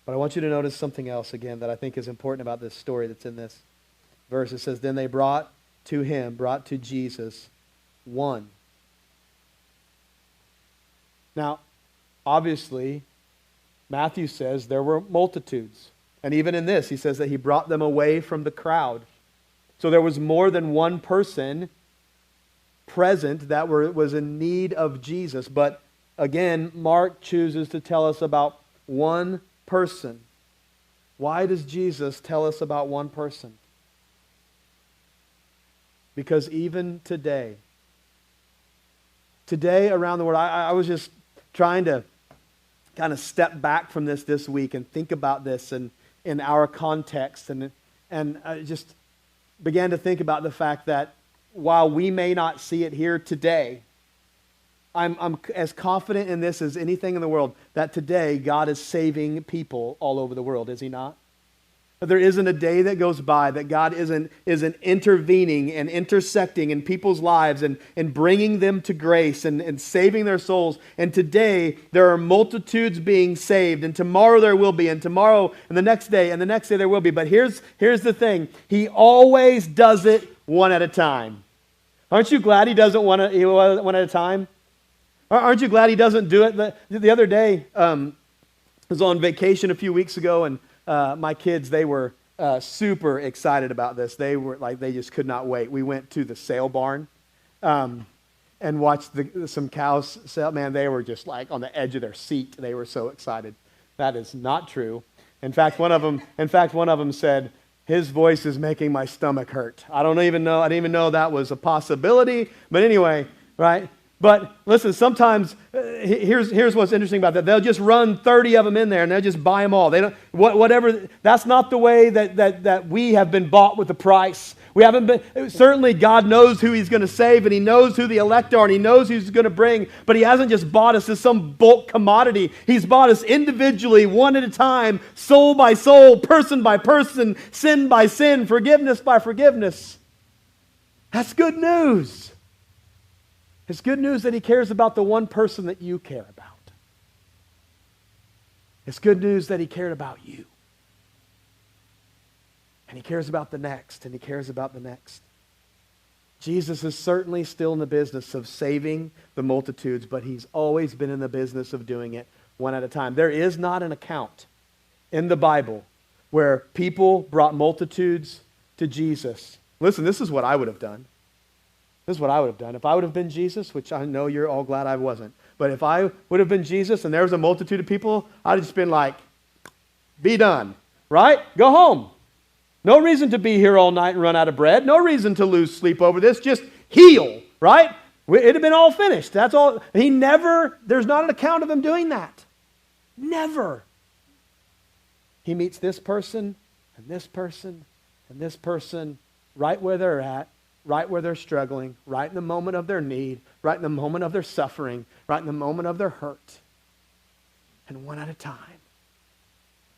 But I want you to notice something else again that I think is important about this story that's in this verse. It says, then they brought to Jesus one. Now, obviously, Matthew says there were multitudes. And even in this, he says that he brought them away from the crowd. So there was more than one person present that was in need of Jesus. But again, Mark chooses to tell us about one person. Why does Jesus tell us about one person? Because even today around the world, I was just trying to kind of step back from this week and think about this and in our context. And I just began to think about the fact that while we may not see it here today, I'm as confident in this as anything in the world that today God is saving people all over the world, is He not? That there isn't a day that goes by that God isn't intervening and intersecting in people's lives and bringing them to grace and saving their souls. And today there are multitudes being saved, and tomorrow there will be, and tomorrow and the next day there will be. But here's the thing. He always does it one at a time. Aren't you glad He does it one at a time? Aren't you glad He doesn't do it? The other day, I was on vacation a few weeks ago, and my kids, they were super excited about this. They just could not wait. We went to the sale barn and watched some cows sell. Man, they were just like on the edge of their seat. They were so excited. That is not true. In fact, one of them said, his voice is making my stomach hurt. I didn't even know that was a possibility. But anyway, right? But listen, sometimes, here's what's interesting about that. They'll just run 30 of them in there and they'll just buy them all. They don't, whatever. That's not the way that we have been bought with a price. We haven't been, certainly God knows who He's going to save, and He knows who the elect are, and He knows who He's going to bring, but He hasn't just bought us as some bulk commodity. He's bought us individually, one at a time, soul by soul, person by person, sin by sin, forgiveness by forgiveness. That's good news. It's good news that He cares about the one person that you care about. It's good news that He cared about you. And He cares about the next, and He cares about the next. Jesus is certainly still in the business of saving the multitudes, but He's always been in the business of doing it one at a time. There is not an account in the Bible where people brought multitudes to Jesus. Listen, this is what I would have done. This is what I would have done. If I would have been Jesus, which I know you're all glad I wasn't, but if I would have been Jesus and there was a multitude of people, I'd have just been like, be done, right? Go home. No reason to be here all night and run out of bread. No reason to lose sleep over this. Just heal, right? It'd have been all finished. That's all. There's not an account of Him doing that. Never. He meets this person and this person and this person right where they're at, right where they're struggling, right in the moment of their need, right in the moment of their suffering, right in the moment of their hurt. And one at a time.